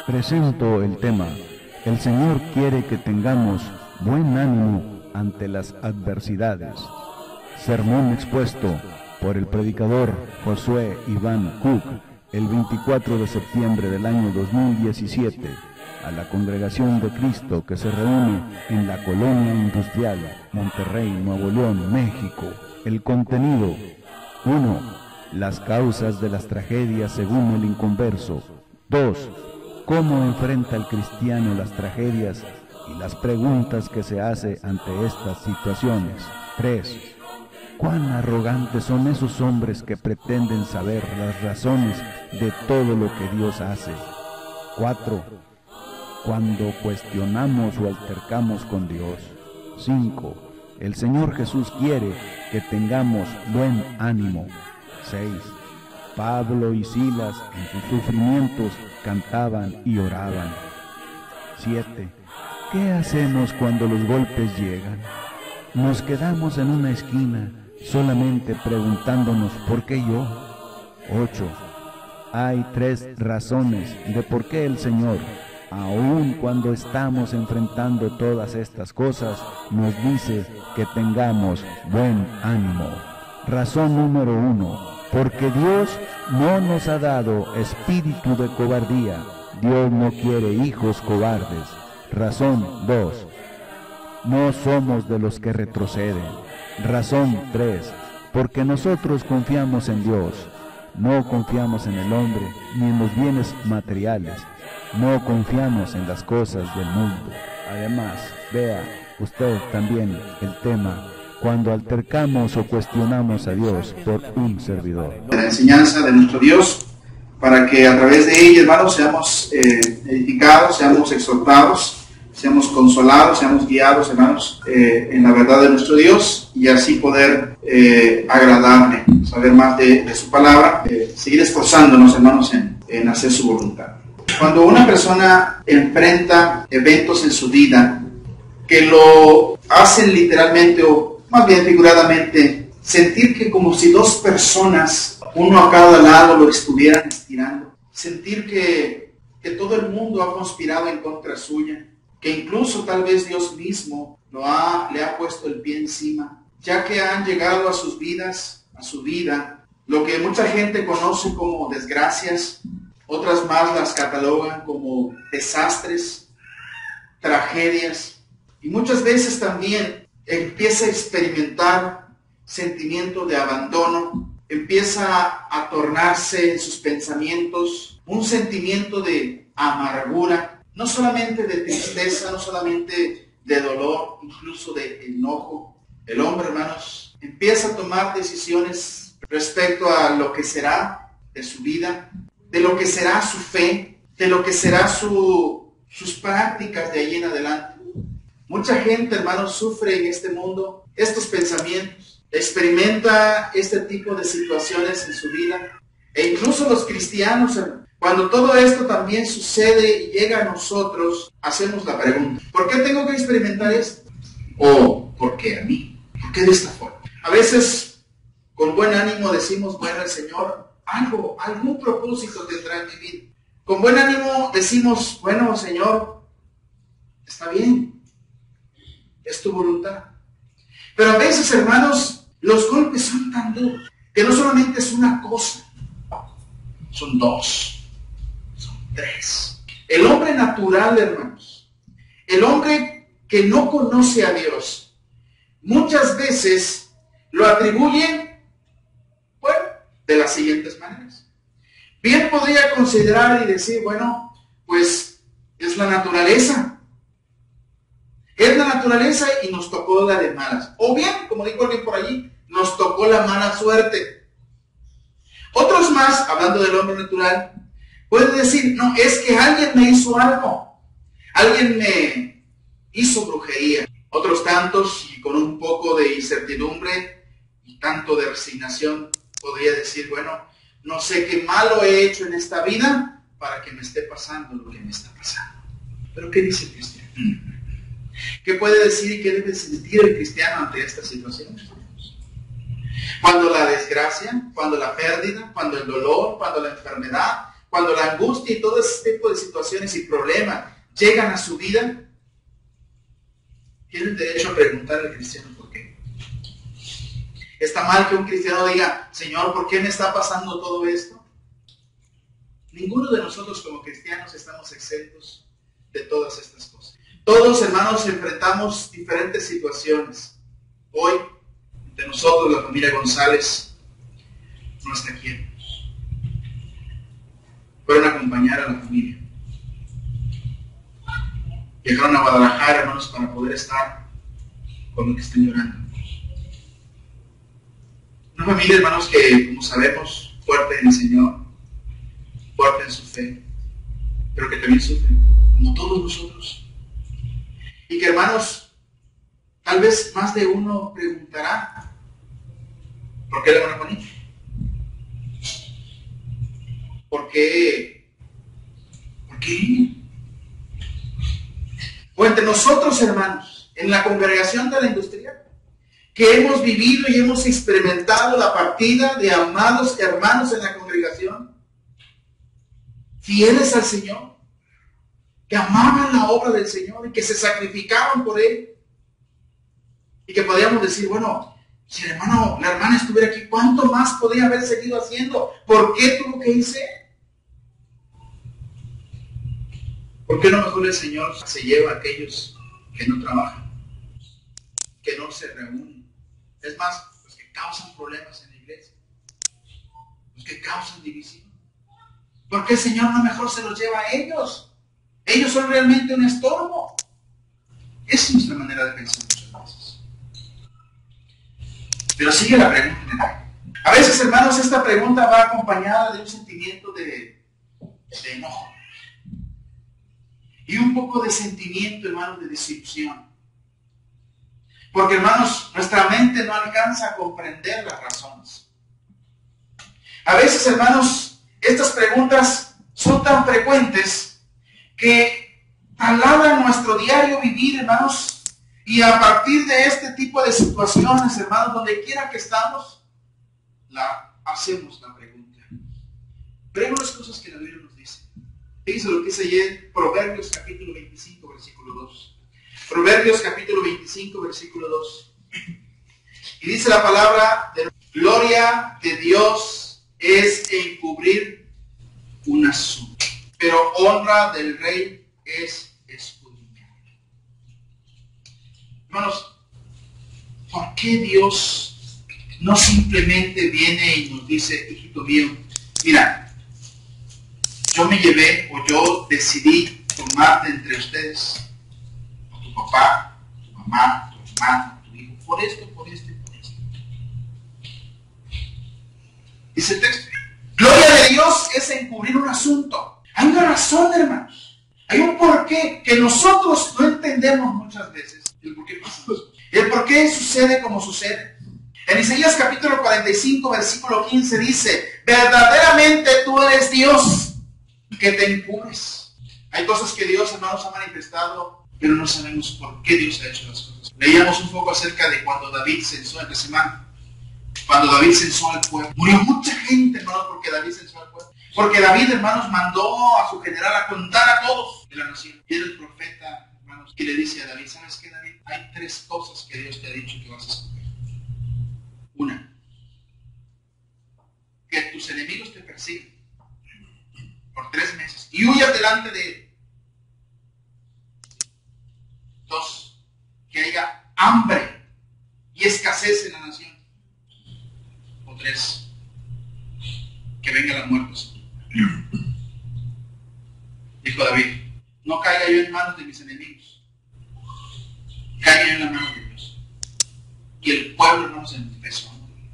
Presento el tema. El Señor quiere que tengamos buen ánimo ante las adversidades. Sermón expuesto por el predicador Josué Iván Cook el 24 de septiembre del año 2017 a la Congregación de Cristo que se reúne en la Colonia Industrial, Monterrey, Nuevo León, México. El contenido: 1. Las causas de las tragedias según el inconverso. 2. Cómo enfrenta el cristiano las tragedias y las preguntas que se hace ante estas situaciones. 3. Cuán arrogantes son esos hombres que pretenden saber las razones de todo lo que Dios hace. 4. Cuando cuestionamos o altercamos con Dios. 5. El Señor Jesús quiere que tengamos buen ánimo. 6. Pablo y Silas en sus sufrimientos cantaban y oraban. 7. ¿Qué hacemos cuando los golpes llegan? Nos quedamos en una esquina solamente preguntándonos ¿por qué yo? 8. Hay 3 razones de por qué el Señor, aun cuando estamos enfrentando todas estas cosas, nos dice que tengamos buen ánimo. Razón número 1. Porque Dios no nos ha dado espíritu de cobardía. Dios no quiere hijos cobardes. Razón 2. No somos de los que retroceden. Razón 3. Porque nosotros confiamos en Dios. No confiamos en el hombre ni en los bienes materiales. No confiamos en las cosas del mundo. Además, vea usted también el tema: cuando altercamos o cuestionamos a Dios por un servidor. La enseñanza de nuestro Dios, para que a través de ella, hermanos, seamos edificados, seamos exhortados, seamos consolados, seamos guiados, hermanos, en la verdad de nuestro Dios, y así poder agradarle, saber más de su palabra, seguir esforzándonos, hermanos, en hacer su voluntad. Cuando una persona enfrenta eventos en su vida que lo hacen literalmente o más bien figuradamente, sentir que como si 2 personas, uno a cada lado, lo estuvieran estirando. Sentir que todo el mundo ha conspirado en contra suya, que incluso tal vez Dios mismo le ha puesto el pie encima, ya que han llegado a sus vidas, a su vida, lo que mucha gente conoce como desgracias, otras más las catalogan como desastres, tragedias, y muchas veces también empieza a experimentar sentimiento de abandono, empieza a tornarse en sus pensamientos un sentimiento de amargura, no solamente de tristeza, no solamente de dolor, incluso de enojo. El hombre, hermanos, empieza a tomar decisiones respecto a lo que será de su vida, de lo que será su fe, de lo que será sus prácticas de ahí en adelante. Mucha gente, hermanos, sufre en este mundo estos pensamientos, experimenta este tipo de situaciones en su vida. E incluso los cristianos, cuando todo esto también sucede y llega a nosotros, hacemos la pregunta: ¿por qué tengo que experimentar esto? ¿O por qué a mí? ¿Por qué de esta forma? A veces, con buen ánimo decimos: bueno, el Señor algún propósito tendrá en mi vida. Con buen ánimo decimos: bueno, Señor, está bien, es tu voluntad. Pero a veces, hermanos, los golpes son tan duros que no solamente es una cosa, son 2, son 3. El hombre natural, hermanos, el hombre que no conoce a Dios, muchas veces lo atribuye, bueno, de las siguientes maneras. Bien podría considerar y decir: bueno, pues es la naturaleza. Es la naturaleza y nos tocó la de malas. O bien, como dijo alguien por allí, nos tocó la mala suerte. Otros más, hablando del hombre natural, pueden decir: no, es que alguien me hizo algo. Alguien me hizo brujería. Otros tantos, y con un poco de incertidumbre y tanto de resignación, podría decir: bueno, no sé qué malo he hecho en esta vida para que me esté pasando lo que me está pasando. Pero ¿qué dice el cristiano? ¿Qué puede decir y qué debe sentir el cristiano ante esta situación? Cuando la desgracia, cuando la pérdida, cuando el dolor, cuando la enfermedad, cuando la angustia y todo ese tipo de situaciones y problemas llegan a su vida, tienen derecho a preguntar al cristiano por qué. ¿Está mal que un cristiano diga, Señor, ¿por qué me está pasando todo esto? Ninguno de nosotros como cristianos estamos exentos de todas estas cosas. Todos, hermanos, enfrentamos diferentes situaciones. Hoy, de nosotros, la familia González, no está aquí. Fueron a acompañar a la familia. Llegaron a Guadalajara, hermanos, para poder estar con los que están llorando. Una familia, hermanos, que, como sabemos, fuerte en el Señor, fuerte en su fe, pero que también sufre, como todos nosotros. Y que, hermanos, tal vez más de uno preguntará, ¿por qué le van a poner? ¿Por qué? ¿Por qué? O entre nosotros, hermanos, en la congregación de la industria, que hemos vivido y hemos experimentado la partida de amados hermanos en la congregación, fieles al Señor, que amaban la obra del Señor y que se sacrificaban por Él. Y que podíamos decir, bueno, si el hermano, la hermana estuviera aquí, ¿cuánto más podría haber seguido haciendo? ¿Por qué tuvo que irse? ¿Por qué no mejor el Señor se lleva a aquellos que no trabajan, que no se reúnen? Es más, los que causan problemas en la iglesia, los que causan división. ¿Por qué el Señor no mejor se los lleva a ellos? Ellos son realmente un estorbo. Esa es nuestra manera de pensar muchas veces. Pero sigue la pregunta. A veces, hermanos, esta pregunta va acompañada de un sentimiento de enojo. Y un poco de sentimiento, hermanos, de desilusión. Porque, hermanos, nuestra mente no alcanza a comprender las razones. A veces, hermanos, estas preguntas son tan frecuentes que trasladan nuestro diario vivir, hermanos, y a partir de este tipo de situaciones, hermanos, donde quiera que estamos, hacemos la pregunta. Veamos las cosas que la Biblia nos dice. Fíjense lo que dice ayer, Proverbios capítulo 25, versículo 2. Proverbios capítulo 25, versículo 2. Y dice la palabra de gloria de Dios es encubrir un asunto, pero honra del rey es escudriñar. Hermanos, ¿por qué Dios no simplemente viene y nos dice, hijito mío, mira, yo me llevé o yo decidí tomarte entre ustedes, o tu papá, tu mamá, tu hermano, tu hijo, por esto, por esto y por esto? Dice el texto, gloria de Dios es encubrir un asunto. Hay una razón, hermanos. Hay un porqué que nosotros no entendemos muchas veces. El por qué pasa. El por qué sucede como sucede. En Isaías capítulo 45, versículo 15 dice, verdaderamente tú eres Dios, que te encubres. Hay cosas que Dios, hermanos, ha manifestado, pero no sabemos por qué Dios ha hecho las cosas. Leíamos un poco acerca de cuando David censó en la semana. Cuando David censó al pueblo. Murió mucha gente, hermanos, porque David censó al pueblo. Porque David, hermanos, mandó a su general a contar a todos de la nación. Y era el profeta, hermanos, que le dice a David, ¿sabes qué, David? Hay 3 cosas que Dios te ha dicho que vas a escoger. Una, que tus enemigos te persigan por 3 meses y huyas delante de él. 2, que haya hambre y escasez en la nación. O 3, que venga la muerte. Dijo David, no caiga yo en manos de mis enemigos, caiga yo en las manos de Dios. Y el pueblo, hermanos, empezó a morir.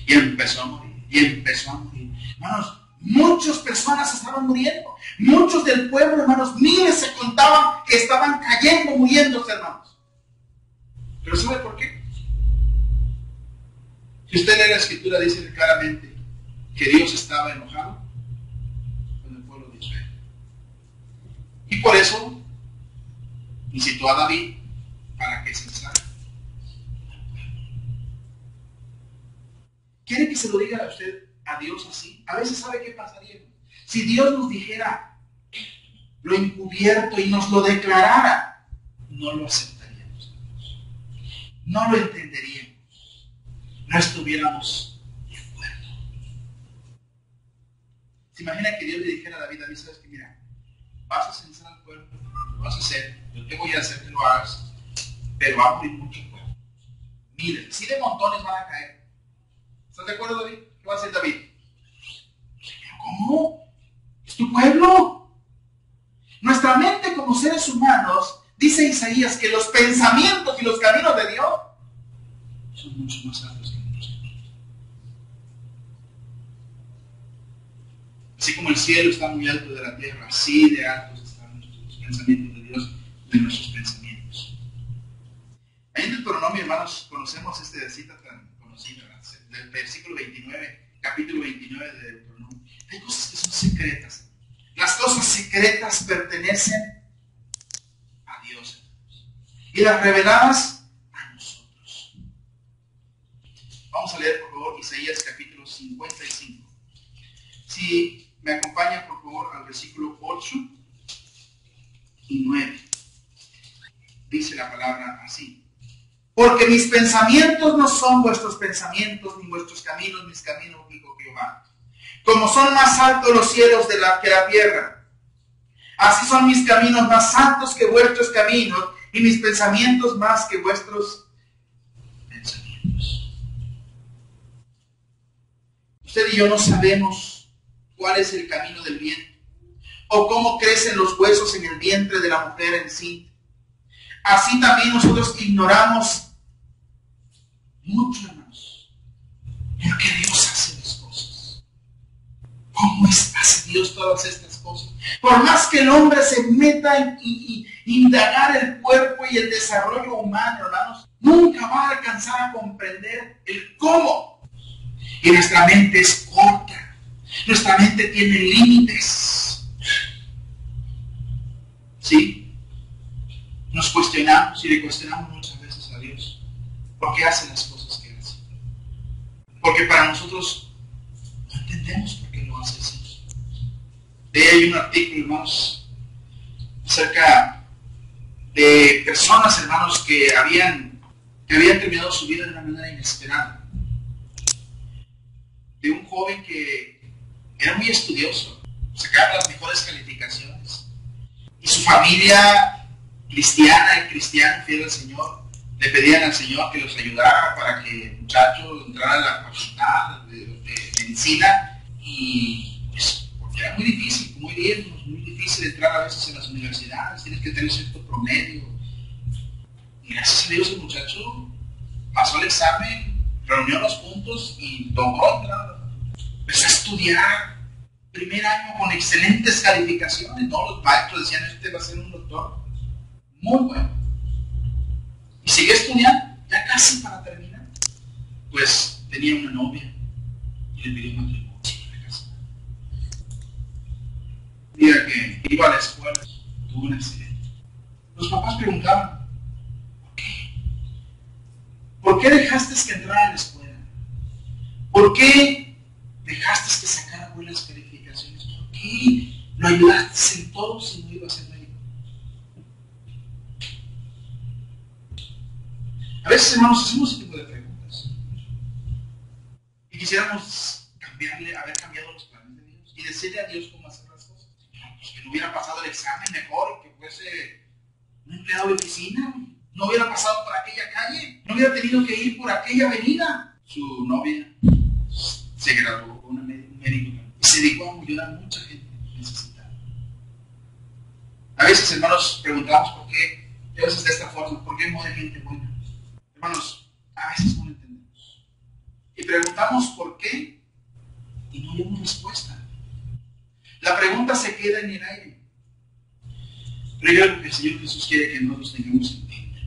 Y empezó a morir. Y empezó a morir. Hermanos, muchas personas estaban muriendo. Muchos del pueblo, hermanos, miles se contaban que estaban cayendo, muriéndose, hermanos. Pero ¿sabe por qué? Si usted lee la escritura, dice claramente que Dios estaba enojado con el pueblo de Israel. Y por eso incitó a David para que censara. ¿Quiere que se lo diga a usted, a Dios así? A veces, ¿sabe qué pasaría? Si Dios nos dijera lo encubierto y nos lo declarara, no lo aceptaríamos. No lo entenderíamos. No estuviéramos de acuerdo. ¿Se imagina que Dios le dijera a David, sabes que mira, vas a censar al pueblo, lo vas a hacer, yo te voy a hacer que lo hagas, pero va a morir mucho pueblo. Miren, si de montones van a caer. ¿Estás de acuerdo, David? ¿Qué va a hacer David? ¿Cómo? ¿Es tu pueblo? Nuestra mente como seres humanos, dice Isaías, que los pensamientos y los caminos de Dios son mucho más altos que nuestros. Así como el cielo está muy alto de la tierra, así de altos están los pensamientos de Dios de nuestros pensamientos. Ahí en Deuteronomio, hermanos, conocemos esta cita tan conocida, del versículo 29, capítulo 29 de Deuteronomio. Hay cosas que son secretas. Las cosas secretas pertenecen a Dios. Y las reveladas a nosotros. Vamos a leer, por favor, Isaías capítulo 55. Si me acompaña, por favor, al versículo 8 y 9. Dice la palabra así. Porque mis pensamientos no son vuestros pensamientos, ni vuestros caminos, mis caminos, dijo Jehová. Como son más altos los cielos que la tierra, así son mis caminos más altos que vuestros caminos, y mis pensamientos más que vuestros pensamientos. Usted y yo no sabemos cuál es el camino del viento, o cómo crecen los huesos en el vientre de la mujer encinta. Así también nosotros ignoramos mucho, hermanos, porque Dios hace las cosas. ¿Cómo hace Dios todas estas cosas? Por más que el hombre se meta en indagar el cuerpo y el desarrollo humano, hermanos, nunca va a alcanzar a comprender el cómo. Y nuestra mente es corta. Nuestra mente tiene límites. ¿Sí? Nos cuestionamos y le cuestionamos muchas veces a Dios. ¿Por qué hace las cosas que hace? Porque para nosotros no entendemos por qué lo hace así. De ahí hay un artículo, hermanos, acerca de personas, hermanos, que habían terminado su vida de una manera inesperada. De un joven que era muy estudioso, sacaba las mejores calificaciones. Y su familia cristiana y cristiano fiel al Señor le pedían al Señor que los ayudara para que el muchacho entrara a la facultad de medicina, y pues porque era muy difícil, como hoy día es muy difícil entrar a veces en las universidades, tienes que tener cierto promedio. Y gracias a Dios el muchacho pasó el examen, reunió los puntos y logró entrar. Empezó a estudiar, primer año con excelentes calificaciones, todos los maestros decían, este va a ser un doctor muy bueno. Y sigue estudiando, ya casi para terminar. Pues tenía una novia y le pidió matrimonio para casar. Un día que iba a la escuela, tuvo un accidente. Los papás preguntaban, ¿por qué? ¿Por qué dejaste que entrara a la escuela? ¿Por qué dejaste que sacara buenas calificaciones? ¿Por qué lo ayudaste en todo si no iba a ser médico? A veces, hermanos, hacemos ese tipo de preguntas. Y quisiéramos haber cambiado los planes de Dios y decirle a Dios cómo hacer las cosas. Pues que no hubiera pasado el examen mejor, que fuese un empleado de oficina, no hubiera pasado por aquella calle, no hubiera tenido que ir por aquella avenida. Su novia se graduó con un médico y se dedicó a ayudar a mucha gente necesitada. A veces, hermanos, preguntamos por qué, y a veces de esta forma, ¿por qué muere gente buena? Hermanos, a veces no lo entendemos. Y preguntamos por qué y no tenemos respuesta. La pregunta se queda en el aire. Pero yo creo que el Señor Jesús quiere que nosotros tengamos en mente.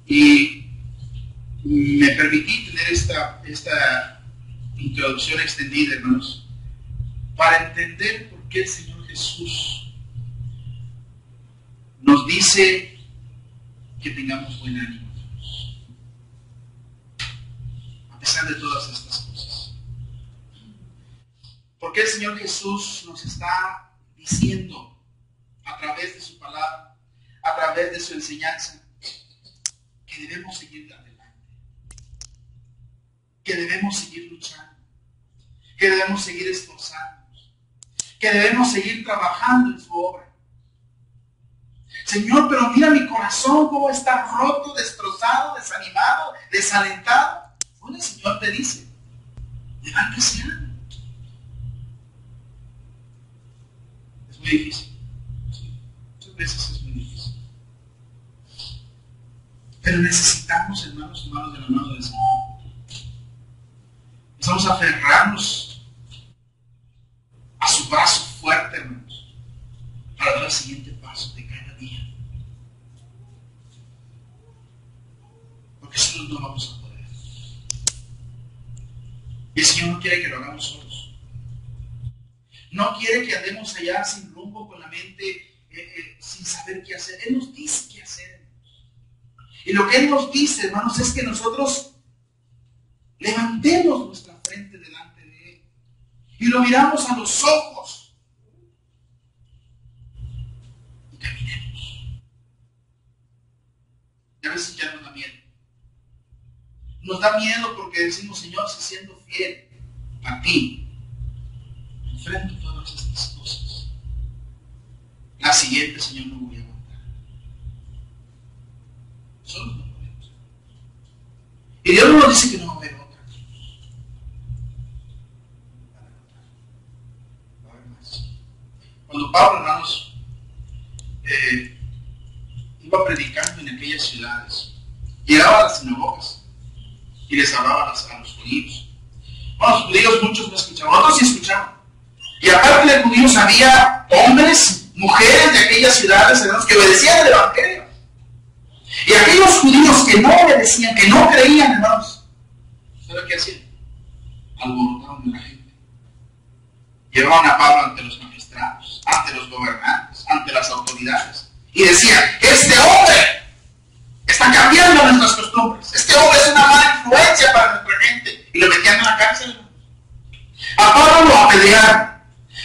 Y me permití tener esta introducción extendida, hermanos, para entender por qué el Señor Jesús nos dice que tengamos buen ánimo, a pesar de todas estas cosas. Porque el Señor Jesús nos está diciendo a través de su palabra, a través de su enseñanza, que debemos seguir adelante, que debemos seguir luchando, que debemos seguir esforzándonos, que debemos seguir trabajando en su obra. Señor, pero mira mi corazón cómo está roto, destrozado, desanimado, desalentado. Bueno, el Señor te dice, levántese, ánimo. Es muy difícil. Muchas veces es muy difícil. Pero necesitamos, hermanos, tomarnos de la mano del Señor. Necesitamos aferrarnos a su brazo fuerte, hermanos, para dar el siguiente paso de cada día. Porque solos no vamos a poder. Y el Señor no quiere que lo hagamos solos. No quiere que andemos allá sin rumbo, con la mente sin saber qué hacer. Él nos dice qué hacer. Y lo que Él nos dice, hermanos, es que nosotros levantemos nuestra frente delante de Él y lo miramos a los ojos y caminemos. Y a veces ya nos da miedo. Nos da miedo porque decimos, Señor, si siendo fiel a ti, enfrento todas estas cosas, la siguiente, Señor, no voy a aguantar. Solo no podemos. Y Dios no nos dice que no va a haber otra. Va a haber más. Cuando Pablo, hermanos, iba predicando en aquellas ciudades, llegaba a las sinagogas y les hablaba a los judíos. Bueno, los judíos muchos no escuchaban, otros sí escuchaban. Y aparte de judíos había hombres, mujeres de aquellas ciudades, hermanos, que obedecían el evangelio. Y aquellos judíos que no obedecían, que no creían, hermanos, ¿saben qué hacían? Alborotaron a la gente. Llevaban a Pablo ante los magistrados, ante los gobernantes, ante las autoridades. Y decían, este hombre está cambiando nuestras costumbres. Este hombre es una mala influencia para nuestra gente. Y lo metían en la cárcel. A Pablo lo apedrearon.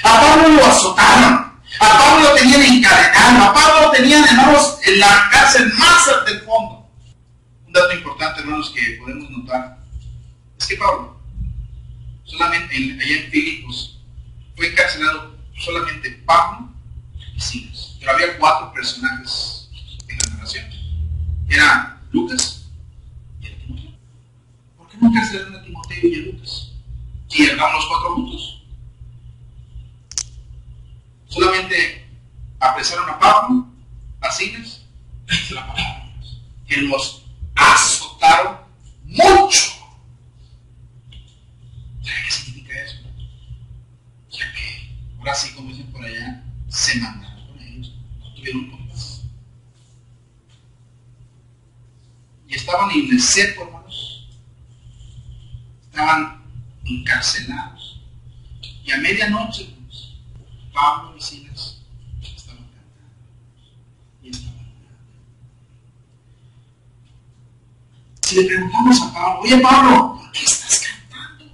A Pablo lo azotaron. A Pablo lo tenían encadenado. A Pablo lo tenían, hermanos, en la cárcel más del fondo. Un dato importante, hermanos, que podemos notar es que Pablo, solamente allá en Filipos, fue encarcelado solamente Pablo y Silas. Pero había 4 personajes en la narración. Era Lucas y era Timoteo. ¿Por qué no encarcelaron a Timoteo y a Lucas? Si llegaban los 4 juntos. Solamente apresaron a Pablo, a Silas, y la palabra, que los azotaron mucho. ¿Saben qué significa eso? O sea que, ahora sí, como dicen por allá, se mandaron con ellos, no tuvieron compás. Y estaban en el cepo, hermanos. Estaban encarcelados. Y a medianoche, hermanos, Pablo y Silas estaban cantando. Y estaban orando. Si le preguntamos a Pablo, oye Pablo, ¿por qué estás cantando?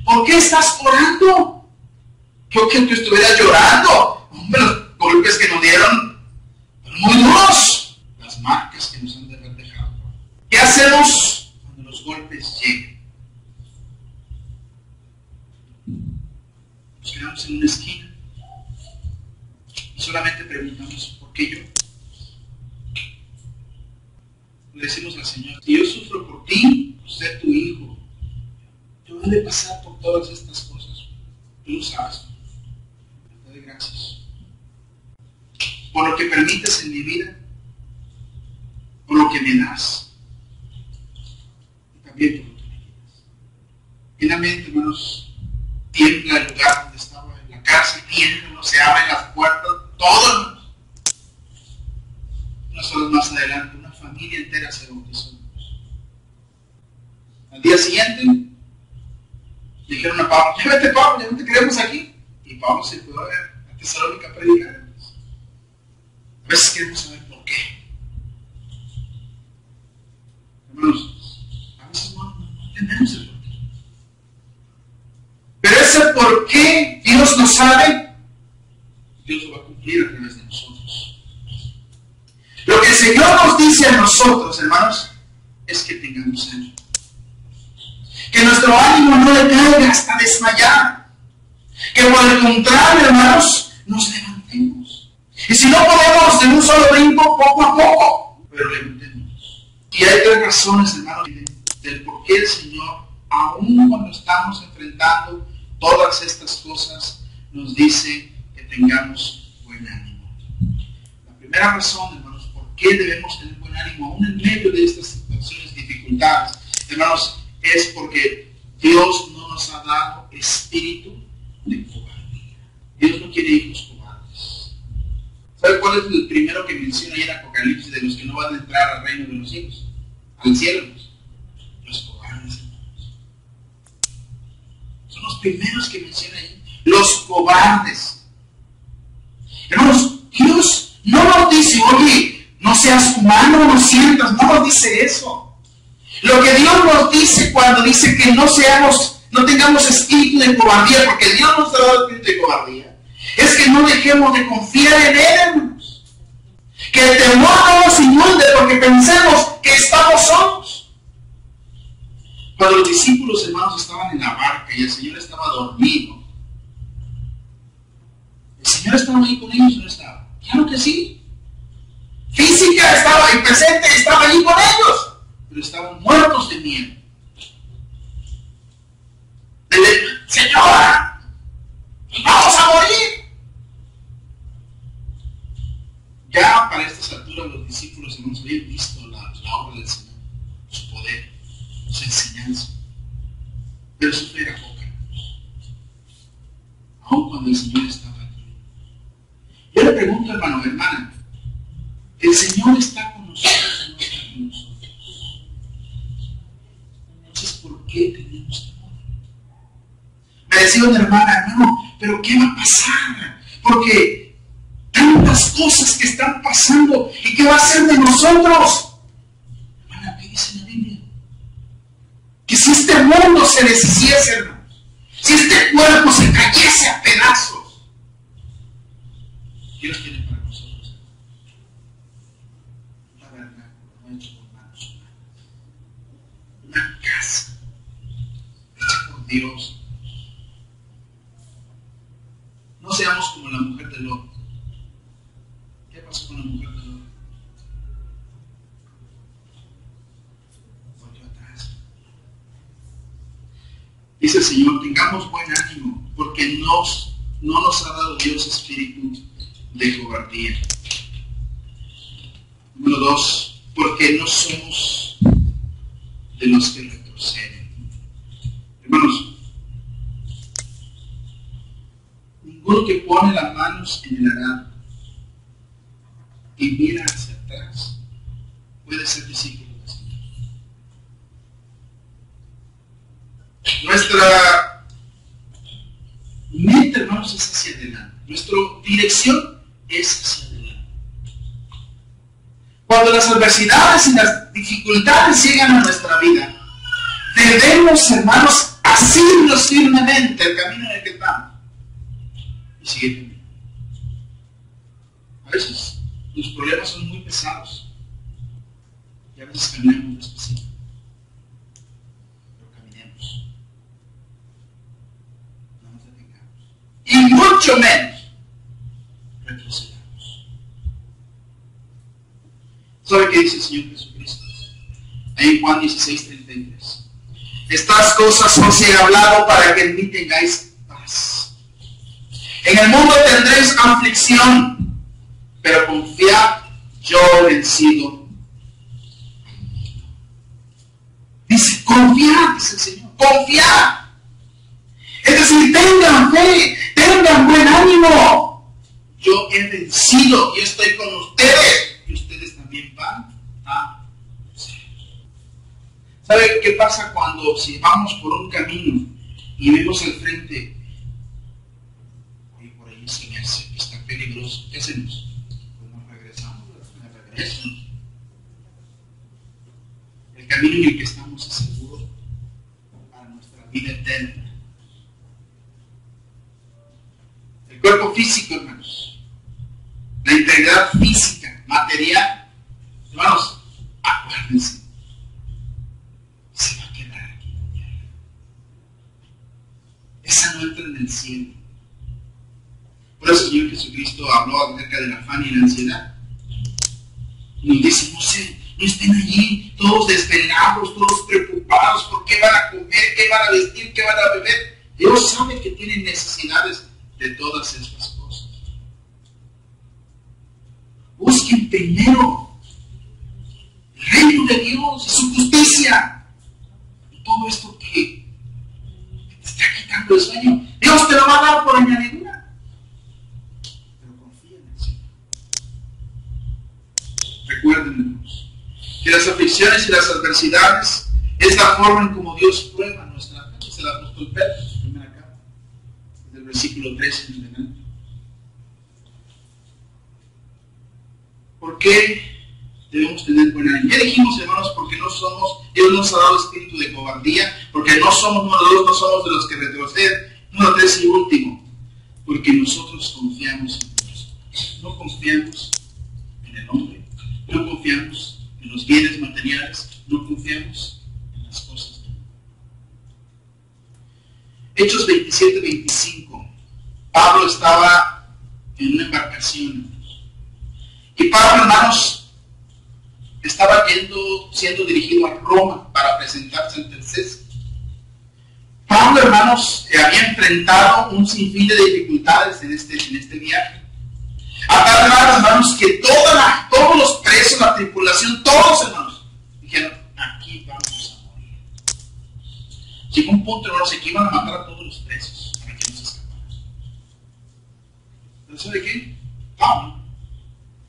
¿Por qué estás orando? Yo que tú estuvieras llorando. Hombre, los golpes que nos dieron fueron muy duros. Las marcas que nos han de haber dejado. ¿Qué hacemos cuando los golpes llegan? Nos quedamos en una esquina y solamente preguntamos, ¿por qué yo? Le decimos al Señor, si yo sufro por ti, por ser tu hijo, yo he de pasar por todas estas cosas. Tú lo sabes. Te doy gracias por lo que permites en mi vida, por lo que me das y también por lo que me quitas. Finalmente, hermanos, tiembla el lugar donde estaba, en la cárcel, tiembla, se abren las puertas, todo. Unas horas más adelante, una familia entera se bautizó. Al día siguiente, dijeron a Pablo, ya vete Pablo, ya no te queremos aquí. Y Pablo se fue a Tesalónica a predicar. A veces queremos saber por qué. Hermanos, a veces no entendemos el por qué. Pero ser por qué Dios lo sabe, Dios lo va a cumplir a través de nosotros. Lo que el Señor nos dice a nosotros, hermanos, es que tengamos ánimo. Que nuestro ánimo no decaiga hasta desmayar. Que por el contrario, hermanos, nos levantemos. Y si no podemos de un solo brinco, poco a poco, pero levantemos. Y hay tres razones, hermanos, del por qué el Señor, aun cuando estamos enfrentando todas estas cosas, nos dice que tengamos buen ánimo. La primera razón, hermanos, por qué debemos tener buen ánimo aún en medio de estas situaciones, dificultades, hermanos, es porque Dios no nos ha dado espíritu de cobardía. Dios no quiere hijos cobardes. ¿Sabe cuál es el primero que menciona ahí en Apocalipsis de los que no van a entrar al reino de los cielos? Al cielo. Los cobardes, hermanos. Son los primeros que menciona ahí. Los cobardes. Hermanos, Dios no nos dice, oye, no seas humano, no sientas, no nos dice eso. Lo que Dios nos dice cuando dice que no tengamos espíritu de cobardía, porque Dios nos ha dado espíritu de cobardía, es que no dejemos de confiar en Él, hermanos. Que el temor no nos inunde porque pensemos que estamos solos. Cuando los discípulos, hermanos, estaban en la barca y el Señor estaba dormido, ¿el Señor estaba ahí con ellos o no estaba? Claro que sí. Física estaba ahí presente, estaba allí con ellos, pero estaban muertos de miedo. Señora, vamos a morir. Ya para estas alturas los discípulos, hermanos, habían visto la obra del Señor, su poder, su enseñanza, pero su fe era poca, aun cuando el Señor estaba aquí. Yo le pregunto, hermano, hermana, ¿el Señor está con nosotros o no está con nosotros? Entonces, ¿por qué tenemos temor? Me decía una hermana, hermano, ¿pero qué va a pasar? Porque tantas cosas que están pasando, ¿y qué va a ser de nosotros? Hermana, ¿qué dice la Biblia? Que si este mundo se deshiciese, hermanos, si este cuerpo se cayese a pedazos, Dios tiene para nosotros una verdad, no hecho por manos humanas, una casa hecha por Dios. No seamos como la mujer de Lot. ¿Qué pasó con la mujer de Lot? Volvió atrás. Dice el Señor, tengamos buen ánimo, porque no nos ha dado Dios espíritu de cobardía. Número 2, porque no somos de los que retroceden. Hermanos, ninguno que pone las manos en el arado y mira hacia atrás puede ser discípulo del Señor. Nuestra mente, hermanos, es hacia adelante. Nuestra dirección es hacia adelante. Cuando las adversidades y las dificultades llegan a nuestra vida, debemos, hermanos, asirnos firmemente el camino en el que estamos. Sigue. A veces los problemas son muy pesados y a veces caminamos despacito, pero caminemos, no nos detengamos y mucho menos retrocedamos. ¿Sabe qué dice el Señor Jesucristo? Ahí en Juan 16:33, estas cosas os he hablado para que en mí tengáis paz. En el mundo tendréis aflicción, pero confiad, yo he vencido. Dice, confiad, dice el Señor, confiad. Es decir, tengan fe, tengan buen ánimo. Yo he vencido, yo estoy con ustedes y ustedes también van a vencer. ¿Sabe qué pasa cuando si vamos por un camino y vemos al frente que está peligroso? ¿Qué hacemos? Pues nos regresamos, me regreso. El camino en el que estamos es seguro para nuestra vida eterna. El cuerpo físico, hermanos. La integridad física, material. Hermanos, acuérdense. Se va a quedar aquí en la tierra. Esa no entra en el cielo. Por eso el Señor Jesucristo habló acerca del afán y la ansiedad. Y nos dice, no estén allí todos desvelados, todos preocupados por qué van a comer, qué van a vestir, qué van a beber. Dios sabe que tienen necesidades de todas estas cosas. Busquen primero el reino de Dios y su justicia. Y todo esto que te está quitando el sueño, Dios te lo va a dar por añadidura. Recuerden, hermanos, que las aflicciones y las adversidades es la forma en como Dios prueba nuestra fe. Es el apóstol Pedro, en su primera carta, desde el versículo 13 en adelante. ¿Por qué debemos tener buen ánimo? Ya dijimos, hermanos, porque Dios nos ha dado espíritu de cobardía, porque no somos no somos de los que retroceden. Número 3 y último, porque nosotros confiamos en Dios. No confiamos en el hombre. No confiamos en los bienes materiales, no confiamos en las cosas de Dios. Hechos 27-25. Pablo estaba en una embarcación. Y Pablo, hermanos, estaba siendo dirigido a Roma para presentarse ante el César. Pablo, hermanos, había enfrentado un sinfín de dificultades en este viaje. A tal grado, hermanos, que todos los presos, la tripulación, todos, hermanos, dijeron, aquí vamos a morir. Llegó un punto, hermanos, en que iban a matar a todos los presos para que no se escaparan. ¿Pero sabe qué? Pablo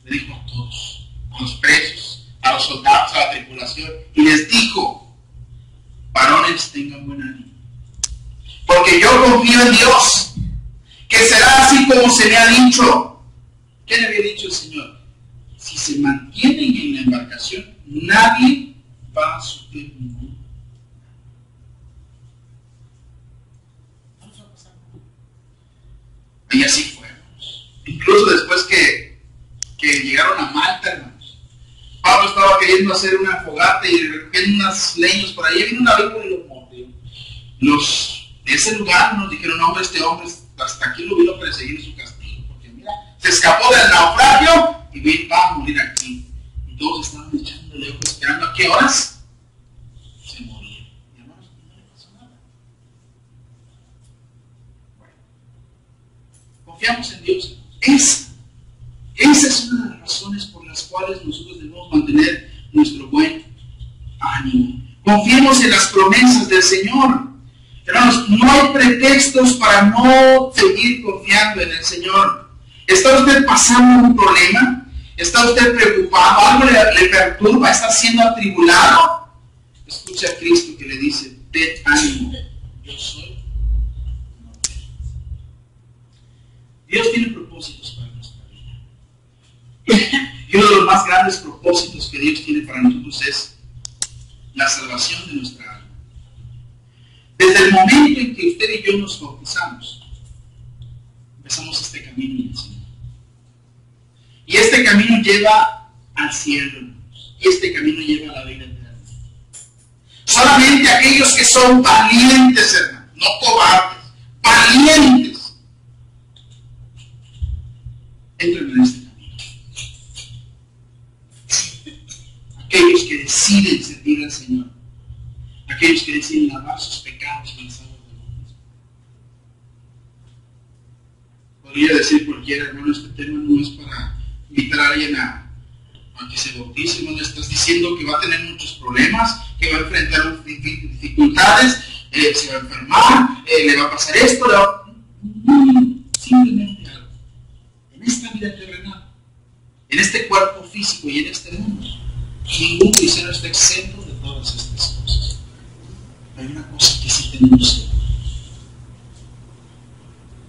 le dijo a todos, a los presos, a los soldados, a la tripulación, y les dijo, varones, tengan buen ánimo, porque yo confío en Dios, que será así como se me ha dicho. ¿Qué le había dicho el Señor? Si se mantienen en la embarcación, nadie va a sufrir ninguno. No nos va a pasar nada. Y así fue, hermanos. Incluso después que llegaron a Malta, hermanos, Pablo estaba queriendo hacer una fogata y recoger unas leños por ahí. Vino una víbora y lo mordió. Los de ese lugar nos dijeron, hombre, este hombre hasta aquí lo vino a perseguir su castigo. Se escapó del naufragio y va a morir aquí. Y todos estaban echándole ojos, esperando a qué horas se moría. Y hermanos, no le pasó nada. Bueno, confiamos en Dios. Esa es una de las razones por las cuales nosotros debemos mantener nuestro buen ánimo. Confiemos en las promesas del Señor. Hermanos, no hay pretextos para no seguir confiando en el Señor. ¿Está usted pasando un problema? ¿Está usted preocupado? ¿Algo le perturba? ¿Está siendo atribulado? Escuche a Cristo que le dice, ten ánimo, yo soy. No temas. Dios tiene propósitos para nuestra vida. Y uno de los más grandes propósitos que Dios tiene para nosotros es la salvación de nuestra alma. Desde el momento en que usted y yo nos bautizamos, empezamos este camino en el Señor. Y este camino lleva al cielo. Y este camino lleva a la vida eterna. Solamente aquellos que son valientes, hermanos, no cobardes, valientes, entran en este camino. Aquellos que deciden servir al Señor. Aquellos que deciden lavar sus pecados con las aguas del bautismo. Podría decir cualquiera, hermano, este tema no es para invitar a alguien a que se bautice. No le estás diciendo que va a tener muchos problemas, que va a enfrentar dificultades, se va a enfermar, le va a pasar esto, simplemente algo. En esta vida terrenal, en este cuerpo físico y en este mundo, ningún cristiano está exento de todas estas cosas. Hay una cosa que sí tenemos que hacer.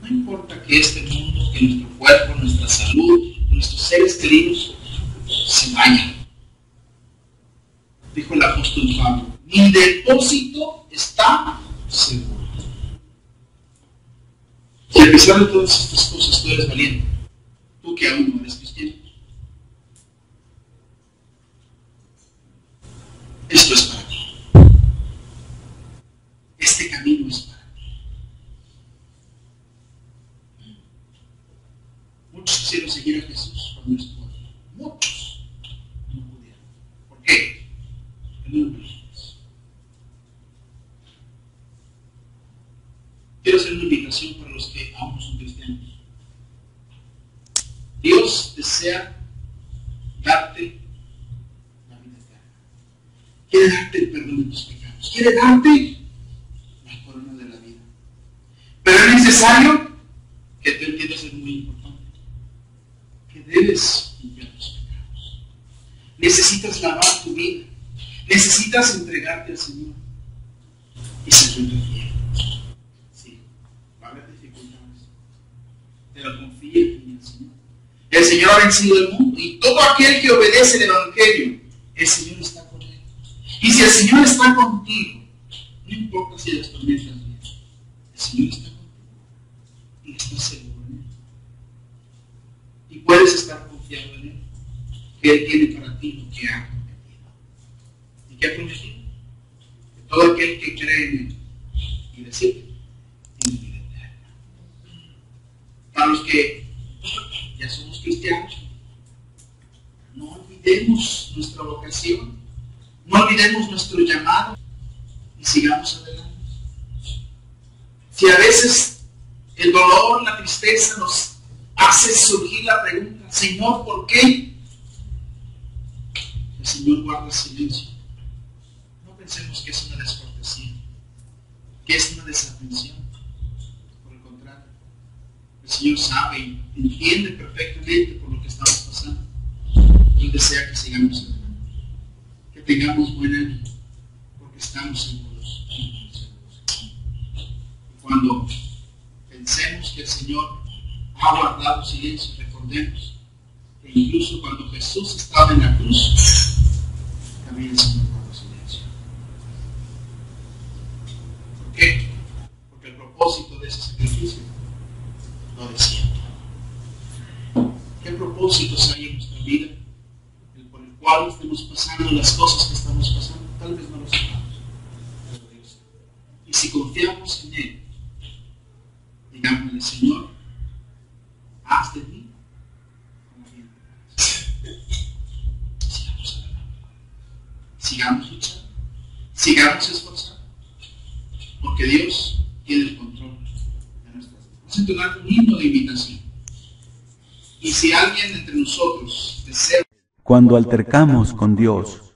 No importa que este mundo, que nuestro cuerpo, nuestra salud, nuestros seres queridos se vayan. Dijo el apóstol Pablo, mi depósito está seguro. Si a pesar de todas estas cosas tú eres valiente, tú que aún no eres cristiano, esto es para ti. Este camino es para ti. Muchos quisieron seguir a Jesús por nuestro pueblo. Muchos no pudieron. ¿Por qué? Porque no eran valientes. Quiero hacer una invitación para los que aún no son cristianos. Dios desea darte la vida eterna. Quiere darte el perdón de tus pecados. Quiere darte la corona de la vida. Pero es necesario que tú entiendas, es muy importante, que debes limpiar tus pecados. Necesitas lavar tu vida. Necesitas entregarte al Señor y servirle fiel. Sí, va a haber dificultades, pero confía en el Señor. El Señor ha vencido el mundo y todo aquel que obedece el Evangelio, el Señor está con él. Y si el Señor está contigo, no importa si las tormentas vienen, el Señor está contigo y estás seguro en él. Y puedes estar confiado en él, que Él tiene para ti lo que ha prometido. ¿Y qué ha prometido? Que todo aquel que cree en él y le sigue, tiene vida eterna. Para los que ya somos cristianos, no olvidemos nuestra vocación, no olvidemos nuestro llamado y sigamos adelante. Si a veces el dolor, la tristeza nos hace surgir la pregunta, Señor, ¿por qué? El Señor guarda silencio. No pensemos que es una descortesía, que es una desatención. Por el contrario, el Señor sabe y entiende perfectamente por lo que estamos pasando. Él desea que sigamos adelante, que tengamos buen ánimo, porque estamos seguros. Y cuando pensemos que el Señor ha guardado silencio, recordemos que incluso cuando Jesús estaba en la cruz, también el Señor guardó silencio. ¿Por qué? Porque el propósito de ese sacrificio lo decía. ¿Qué propósitos hay en nuestra vida? El por el cual estamos pasando las cosas que estamos pasando, tal vez no lo sepamos, pero Dios sabe. Y si confiamos en Él, digámosle, Señor, haz de mí como bien te parece. Sigamos adelante, sigamos luchando, sigamos esforzando, porque Dios tiene el control de nuestras vidas. Vamos a entonar un himno de invitación. Y si alguien entre nosotros desea... Cuando altercamos con Dios,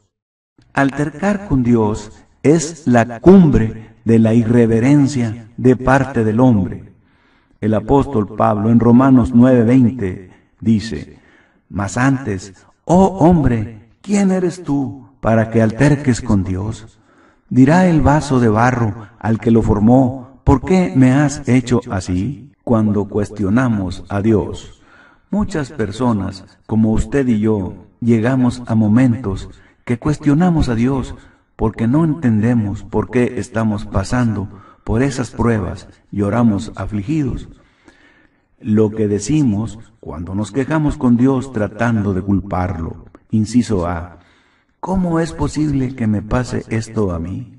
altercar con Dios es la cumbre de la irreverencia de parte del hombre. El apóstol Pablo en Romanos 9:20 dice, mas antes, oh hombre, ¿quién eres tú para que alterques con Dios? Dirá el vaso de barro al que lo formó, ¿por qué me has hecho así? Cuando cuestionamos a Dios, muchas personas, como usted y yo, llegamos a momentos que cuestionamos a Dios porque no entendemos por qué estamos pasando por esas pruebas y oramos afligidos. Lo que decimos cuando nos quejamos con Dios tratando de culparlo. Inciso A, ¿cómo es posible que me pase esto a mí?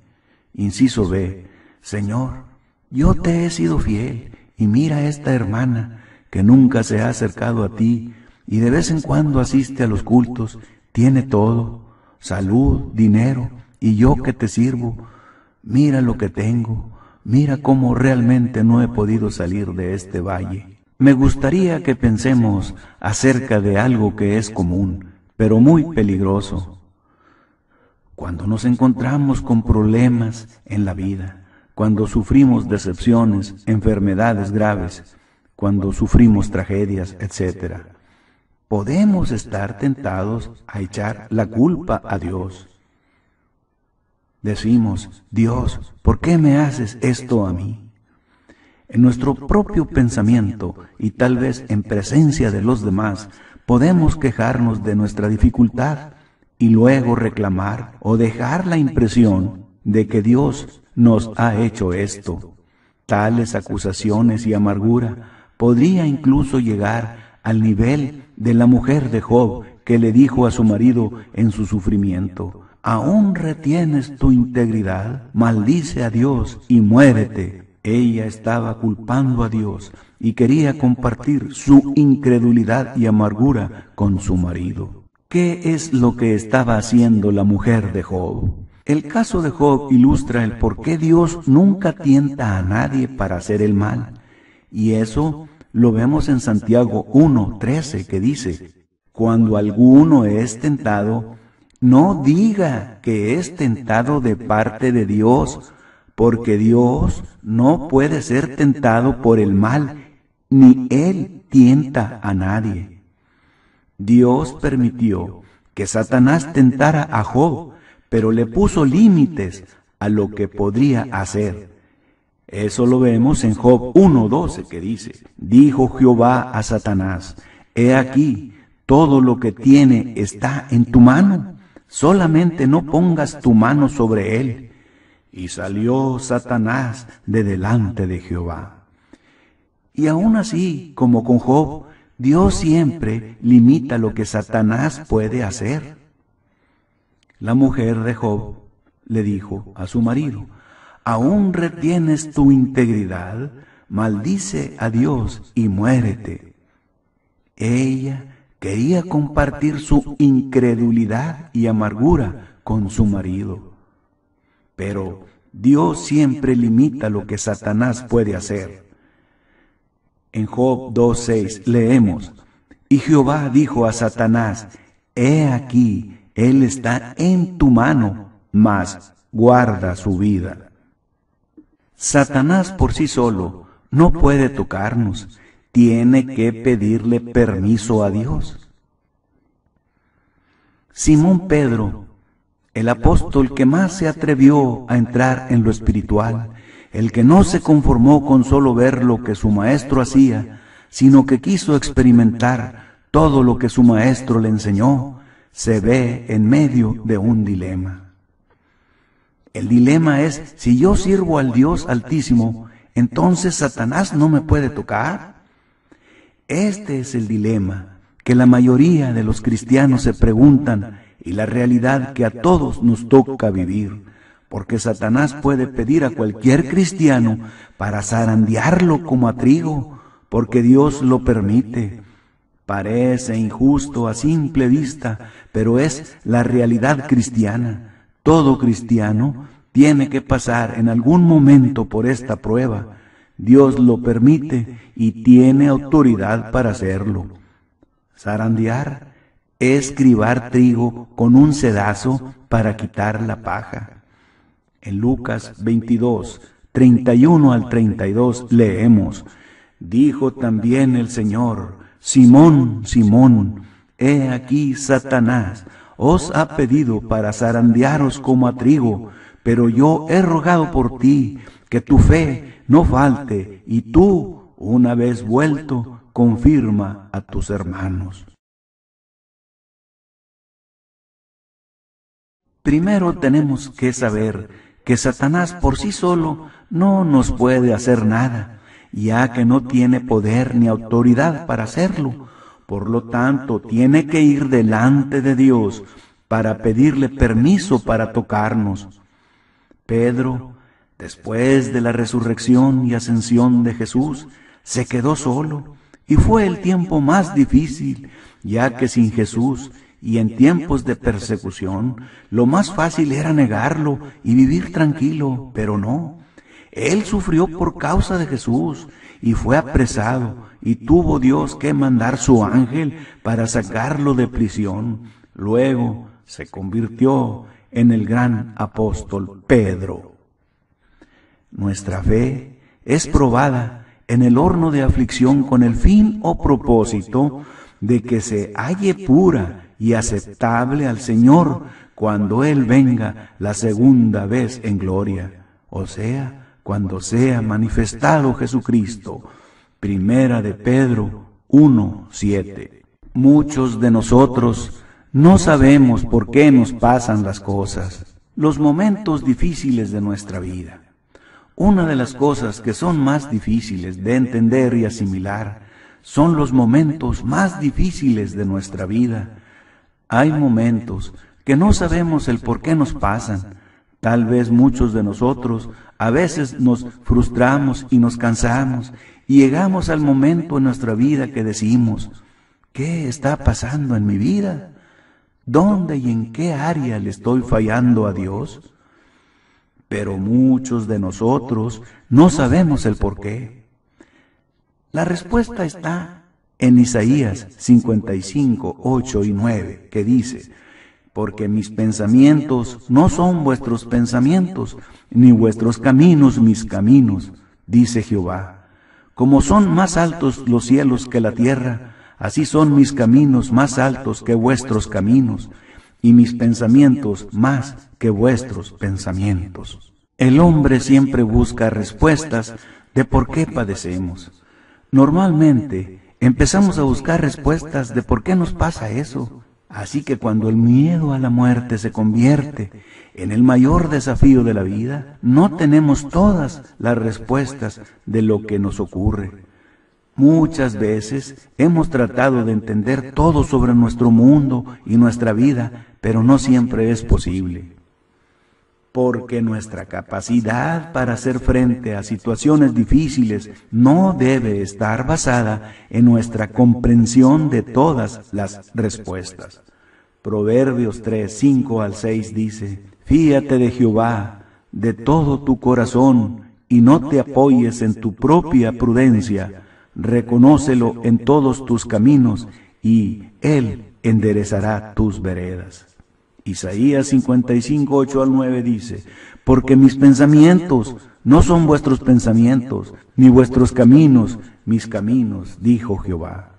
Inciso B, Señor, yo te he sido fiel y mira a esta hermana que nunca se ha acercado a ti y de vez en cuando asiste a los cultos, tiene todo, salud, dinero, y yo que te sirvo, mira lo que tengo, mira cómo realmente no he podido salir de este valle. Me gustaría que pensemos acerca de algo que es común, pero muy peligroso. Cuando nos encontramos con problemas en la vida, cuando sufrimos decepciones, enfermedades graves, cuando sufrimos tragedias, etc., podemos estar tentados a echar la culpa a Dios. Decimos, Dios, ¿por qué me haces esto a mí? En nuestro propio pensamiento y tal vez en presencia de los demás, podemos quejarnos de nuestra dificultad y luego reclamar o dejar la impresión de que Dios nos ha hecho esto. Tales acusaciones y amargura podría incluso llegar al nivel de la mujer de Job, que le dijo a su marido en su sufrimiento: ¿aún retienes tu integridad? Maldice a Dios y muérete. Ella estaba culpando a Dios y quería compartir su incredulidad y amargura con su marido. ¿Qué es lo que estaba haciendo la mujer de Job? El caso de Job ilustra el por qué Dios nunca tienta a nadie para hacer el mal. Y eso lo vemos en Santiago 1:13, que dice: cuando alguno es tentado, no diga que es tentado de parte de Dios, porque Dios no puede ser tentado por el mal, ni Él tienta a nadie. Dios permitió que Satanás tentara a Job, pero le puso límites a lo que podría hacer. Eso lo vemos en Job 1:12, que dice: dijo Jehová a Satanás: he aquí, todo lo que tiene está en tu mano, solamente no pongas tu mano sobre él. Y salió Satanás de delante de Jehová. Y aún así, como con Job, Dios siempre limita lo que Satanás puede hacer. La mujer de Job le dijo a su marido: ¿aún retienes tu integridad? Maldice a Dios y muérete. Ella quería compartir su incredulidad y amargura con su marido. Pero Dios siempre limita lo que Satanás puede hacer. En Job 2:6 leemos: y Jehová dijo a Satanás: he aquí, él está en tu mano, mas guarda su vida. Satanás por sí solo no puede tocarnos, tiene que pedirle permiso a Dios. Simón Pedro, el apóstol que más se atrevió a entrar en lo espiritual, el que no se conformó con solo ver lo que su maestro hacía, sino que quiso experimentar todo lo que su maestro le enseñó, se ve en medio de un dilema. El dilema es: si yo sirvo al Dios Altísimo, entonces Satanás no me puede tocar. Este es el dilema que la mayoría de los cristianos se preguntan, y la realidad que a todos nos toca vivir, porque Satanás puede pedir a cualquier cristiano para zarandearlo como a trigo, porque Dios lo permite. Parece injusto a simple vista, pero es la realidad cristiana. Todo cristiano tiene que pasar en algún momento por esta prueba. Dios lo permite y tiene autoridad para hacerlo. Zarandear es cribar trigo con un sedazo para quitar la paja. En Lucas 22:31 al 32 leemos: dijo también el Señor: Simón, Simón, he aquí Satanás os ha pedido para zarandearos como a trigo, pero yo he rogado por ti, que tu fe no falte, y tú, una vez vuelto, confirma a tus hermanos. Primero tenemos que saber que Satanás por sí solo no nos puede hacer nada, ya que no tiene poder ni autoridad para hacerlo. Por lo tanto, tiene que ir delante de Dios para pedirle permiso para tocarnos. Pedro, después de la resurrección y ascensión de Jesús, se quedó solo, y fue el tiempo más difícil, ya que sin Jesús y en tiempos de persecución, lo más fácil era negarlo y vivir tranquilo, pero no. Él sufrió por causa de Jesús y fue apresado, y tuvo Dios que mandar su ángel para sacarlo de prisión. Luego se convirtió en el gran apóstol Pedro. Nuestra fe es probada en el horno de aflicción con el fin o propósito de que se halle pura y aceptable al Señor cuando Él venga la segunda vez en gloria, o sea, cuando sea manifestado Jesucristo. Primera de Pedro 1:7. Muchos de nosotros no sabemos por qué nos pasan las cosas, los momentos difíciles de nuestra vida. Una de las cosas que son más difíciles de entender y asimilar son los momentos más difíciles de nuestra vida. Hay momentos que no sabemos el por qué nos pasan. Tal vez muchos de nosotros a veces nos frustramos y nos cansamos y llegamos al momento en nuestra vida que decimos, ¿qué está pasando en mi vida? ¿Dónde y en qué área le estoy fallando a Dios? Pero muchos de nosotros no sabemos el por qué. La respuesta está en Isaías 55, 8 y 9, que dice, porque mis pensamientos no son vuestros pensamientos, ni vuestros caminos mis caminos, dice Jehová. Como son más altos los cielos que la tierra, así son mis caminos más altos que vuestros caminos, y mis pensamientos más que vuestros pensamientos. El hombre siempre busca respuestas de por qué padecemos. Normalmente empezamos a buscar respuestas de por qué nos pasa eso. Así que cuando el miedo a la muerte se convierte en el mayor desafío de la vida, no tenemos todas las respuestas de lo que nos ocurre. Muchas veces hemos tratado de entender todo sobre nuestro mundo y nuestra vida, pero no siempre es posible. Porque nuestra capacidad para hacer frente a situaciones difíciles no debe estar basada en nuestra comprensión de todas las respuestas. Proverbios 3, 5 al 6 dice, fíate de Jehová de todo tu corazón y no te apoyes en tu propia prudencia. Reconócelo en todos tus caminos y Él enderezará tus veredas. Isaías 55, 8 al 9 dice, porque mis pensamientos no son vuestros pensamientos, ni vuestros caminos, mis caminos, dijo Jehová.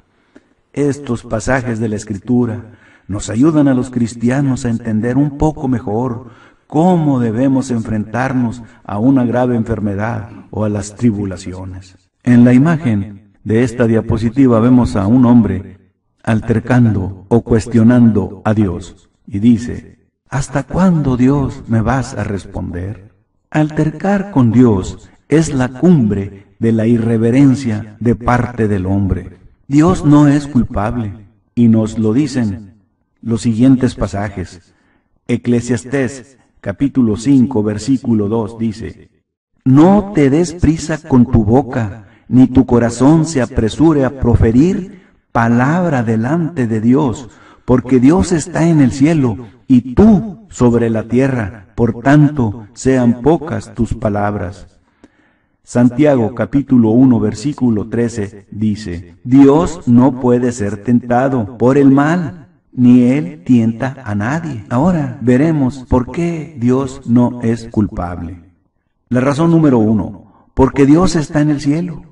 Estos pasajes de la Escritura nos ayudan a los cristianos a entender un poco mejor cómo debemos enfrentarnos a una grave enfermedad o a las tribulaciones. En la imagen de esta diapositiva vemos a un hombre altercando o cuestionando a Dios. Y dice, ¿hasta cuándo, Dios, me vas a responder? Altercar con Dios es la cumbre de la irreverencia de parte del hombre. Dios no es culpable, y nos lo dicen los siguientes pasajes. Eclesiastés, capítulo 5, versículo 2, dice, no te des prisa con tu boca, ni tu corazón se apresure a proferir palabra delante de Dios, porque Dios está en el cielo y tú sobre la tierra, por tanto, sean pocas tus palabras. Santiago capítulo 1 versículo 13 dice, Dios no puede ser tentado por el mal, ni Él tienta a nadie. Ahora veremos por qué Dios no es culpable. La razón número 1, porque Dios está en el cielo.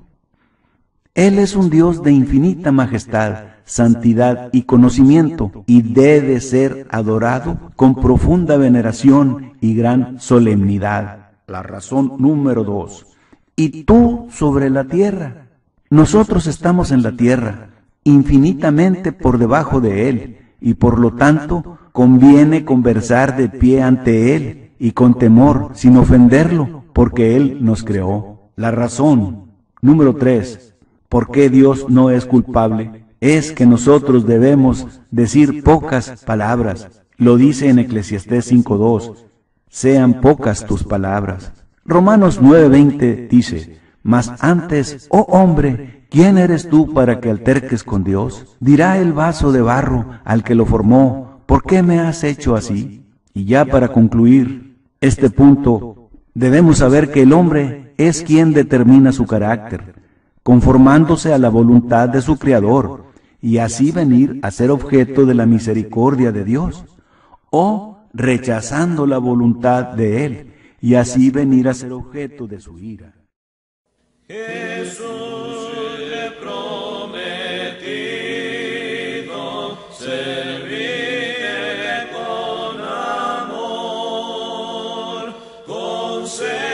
Él es un Dios de infinita majestad, santidad y conocimiento, y debe ser adorado con profunda veneración y gran solemnidad. La razón número 2, y tú sobre la tierra. Nosotros estamos en la tierra, infinitamente por debajo de Él, y por lo tanto conviene conversar de pie ante Él, y con temor, sin ofenderlo, porque Él nos creó. La razón número 3, ¿por qué Dios no es culpable? Es que nosotros debemos decir pocas palabras. Lo dice en Eclesiastés 5:2, sean pocas tus palabras. Romanos 9:20 dice, mas antes, oh hombre, ¿quién eres tú para que alterques con Dios? Dirá el vaso de barro al que lo formó, ¿por qué me has hecho así? Y ya para concluir este punto, debemos saber que el hombre es quien determina su carácter, conformándose a la voluntad de su Creador, y así venir a ser objeto de la misericordia de Dios, o rechazando la voluntad de Él, y así venir a ser objeto de su ira. Jesús le prometido servirle con amor, concédeme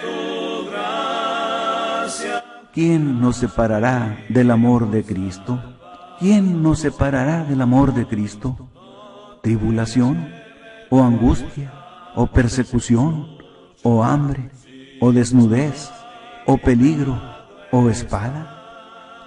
tu gracia. ¿Quién nos separará del amor de Cristo? ¿Quién nos separará del amor de Cristo? ¿Tribulación? ¿O angustia? ¿O persecución? o hambre, o desnudez, o peligro, o espada?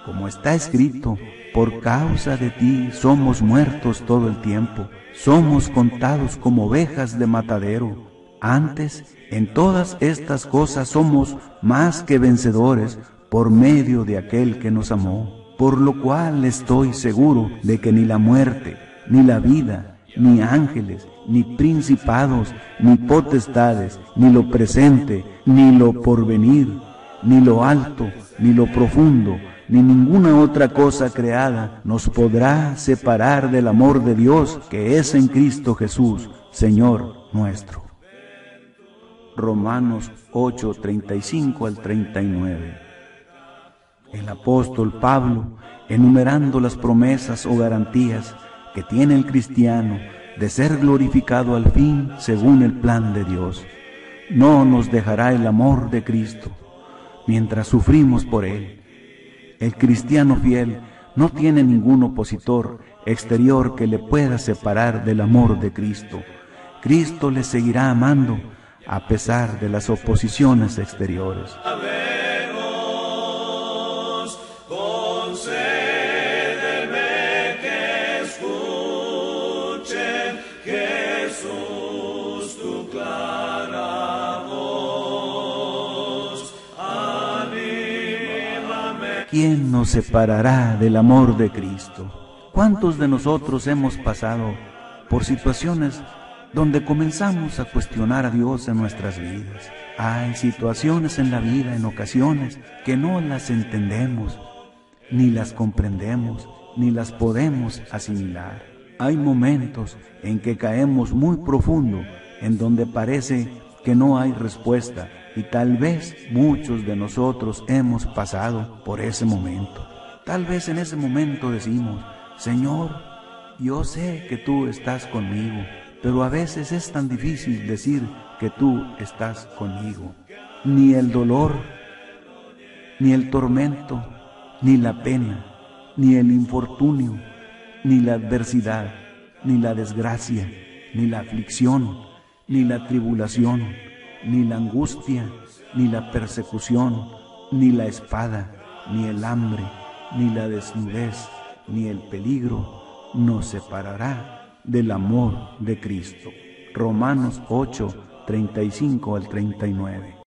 Como está escrito, por causa de ti somos muertos todo el tiempo, somos contados como ovejas de matadero. Antes, en todas estas cosas somos más que vencedores por medio de aquel que nos amó. Por lo cual estoy seguro de que ni la muerte, ni la vida, ni ángeles, ni principados, ni potestades, ni lo presente, ni lo porvenir, ni lo alto, ni lo profundo, ni ninguna otra cosa creada nos podrá separar del amor de Dios que es en Cristo Jesús, Señor nuestro. Romanos 8, 35 al 39. El apóstol Pablo, enumerando las promesas o garantías que tiene el cristiano de ser glorificado al fin según el plan de Dios, no nos dejará el amor de Cristo mientras sufrimos por Él. El cristiano fiel no tiene ningún opositor exterior que le pueda separar del amor de Cristo. Cristo le seguirá amando a pesar de las oposiciones exteriores. Concédeme que escuchen, Jesús, tu clara voz. Anímame. ¿Quién nos separará del amor de Cristo? ¿Cuántos de nosotros hemos pasado por situaciones donde comenzamos a cuestionar a Dios en nuestras vidas? Hay situaciones en la vida, en ocasiones, que no las entendemos, ni las comprendemos, ni las podemos asimilar. Hay momentos en que caemos muy profundo, en donde parece que no hay respuesta, y tal vez muchos de nosotros hemos pasado por ese momento. Tal vez en ese momento decimos: Señor, yo sé que tú estás conmigo, pero a veces es tan difícil decir que tú estás conmigo. Ni el dolor, ni el tormento, ni la pena, ni el infortunio, ni la adversidad, ni la desgracia, ni la aflicción, ni la tribulación, ni la angustia, ni la persecución, ni la espada, ni el hambre, ni la desnudez, ni el peligro nos separará del amor de Cristo. Romanos 8, 35 al 39.